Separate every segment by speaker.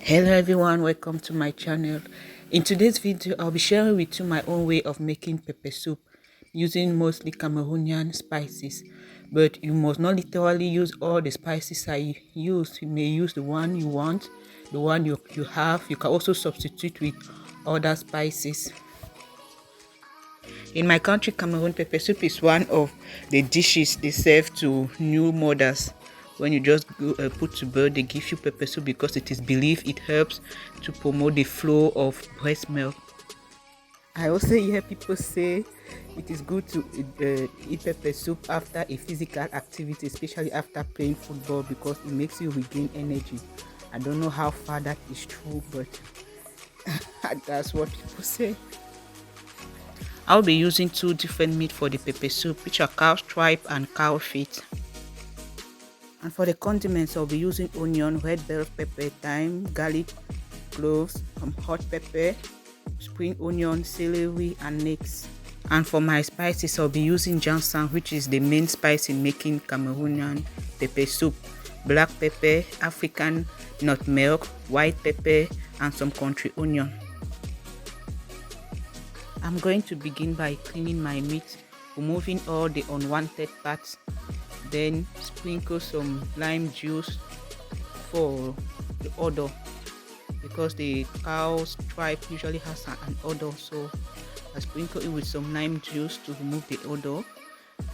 Speaker 1: Hello everyone, welcome to my channel. In today's video I'll be sharing with you my own way of making pepper soup using mostly Cameroonian spices, but you must not literally use all the spices I use. You may use the one you want, the one you have. You can also substitute with other spices. In my country, Cameroon, pepper soup is one of the dishes they serve to new mothers. When you just go, put to birth, they give you pepper soup because it is believed it helps to promote the flow of breast milk. I also hear people say it is good to eat pepper soup after a physical activity, especially after playing football, because it makes you regain energy. I don't know how far that is true, but that's what people say. I'll be using two different meat for the pepper soup, which are cow tripe and cow feet. And for the condiments, I'll be using onion, red bell pepper, thyme, garlic, cloves, hot pepper, spring onion, celery, and mix. And for my spices, I'll be using ginseng, which is the main spice in making Cameroonian pepper soup, black pepper, African nutmeg, white pepper, and some country onion. I'm going to begin by cleaning my meat, removing all the unwanted parts, then sprinkle some lime juice for the odor, because the cow's tripe usually has an odor, so I sprinkle it with some lime juice to remove the odor.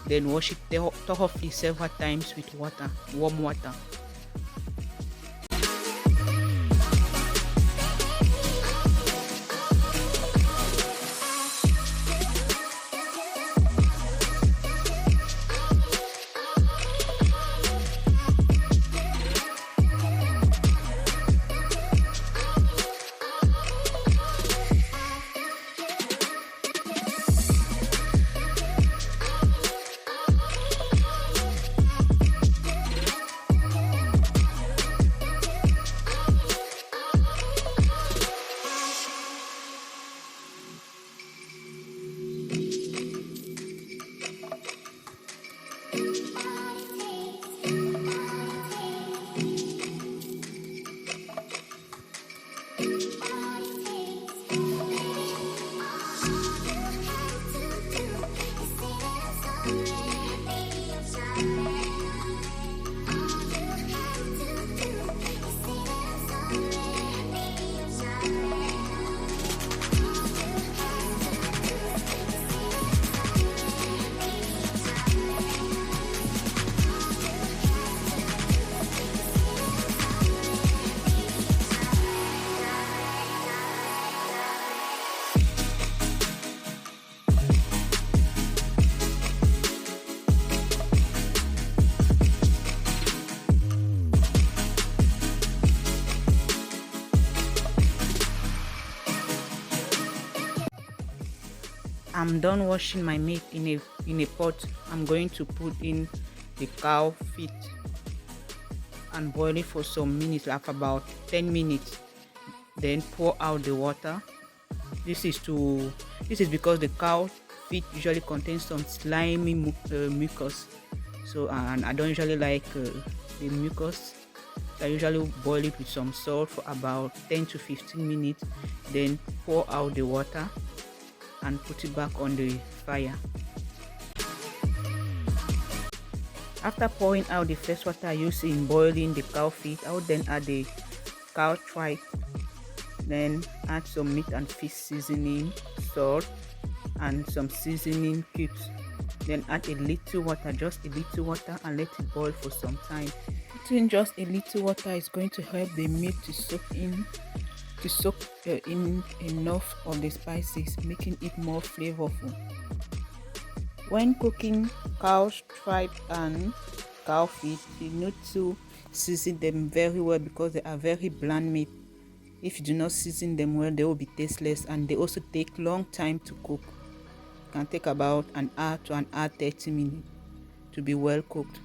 Speaker 1: Then wash it thoroughly several times with water, warm water. I'm done washing my meat in a pot. I'm going to put in the cow feet and boil it for some minutes, like about 10 minutes. Then pour out the water. This is because the cow feet usually contains some slimy mucus. So and I don't usually like the mucus. So I usually boil it with some salt for about 10 to 15 minutes. Then pour out the water and put it back on the fire. After pouring out the fresh water I used in boiling the cow feet, I would then add the cow tripe, then add some meat and fish seasoning, salt, and some seasoning cubes. Then add a little water, just a little water, and let it boil for some time. Putting just a little water is going to help the meat to soak in enough of the spices, making it more flavorful. When cooking cow tripe and cow feet, you need to season them very well because they are very bland meat. If you do not season them well, they will be tasteless, and they also take long time to cook. It can take about an hour to an hour 30 minutes to be well cooked.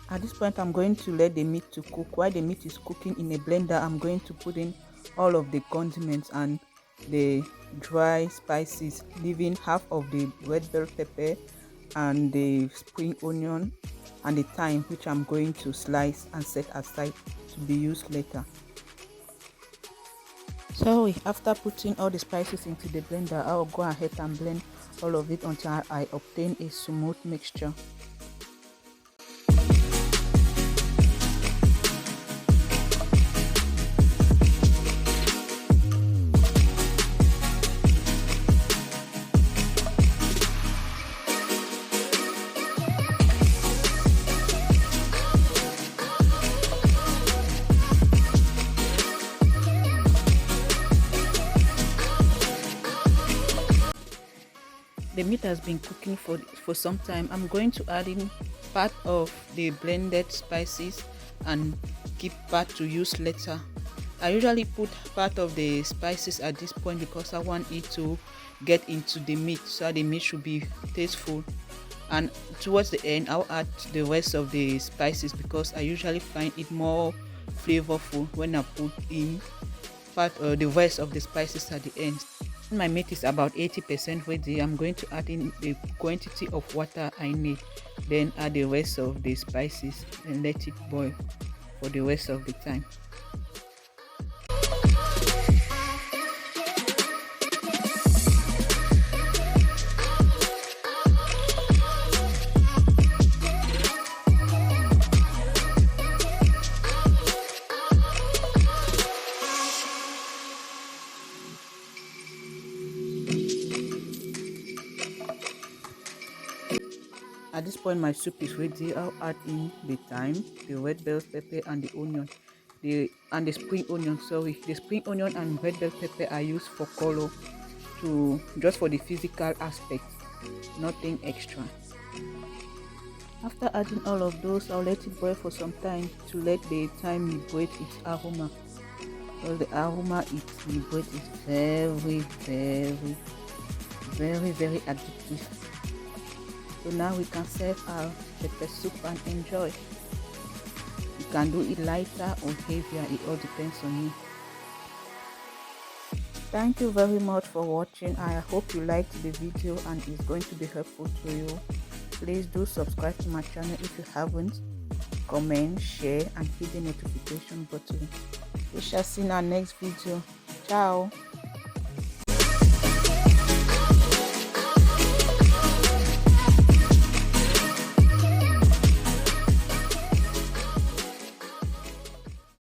Speaker 1: At this point, I'm going to let the meat to cook. While the meat is cooking in a blender, I'm going to put in all of the condiments and the dry spices, leaving half of the red bell pepper and the spring onion and the thyme, which I'm going to slice and set aside to be used later. So after putting all the spices into the blender, I'll go ahead and blend all of it until I obtain a smooth mixture. The meat has been cooking for some time. I'm going to add in part of the blended spices and keep part to use later. I usually put part of the spices at this point because I want it to get into the meat, so the meat should be tasteful. And towards the end, I'll add the rest of the spices because I usually find it more flavorful when I put in the rest of the spices at the end. My meat is about 80% ready. I'm going to add in the quantity of water I need, then add the rest of the spices and let it boil for the rest of the time. At this point, my soup is ready. I'll add in the thyme, the red bell pepper, and the onion, the spring onion. Sorry, the spring onion and red bell pepper I use for color, just for the physical aspect, nothing extra. After adding all of those, I'll let it boil for some time to let the thyme liberate its aroma. Well, the aroma it liberates is very addictive. So now we can serve our pepper soup and enjoy. You can do it lighter or heavier, it all depends on you. Thank you very much for watching. I hope you liked the video and it's going to be helpful to you. Please do subscribe to my channel if you haven't. Comment, share and hit the notification button. We shall see in our next video. Ciao.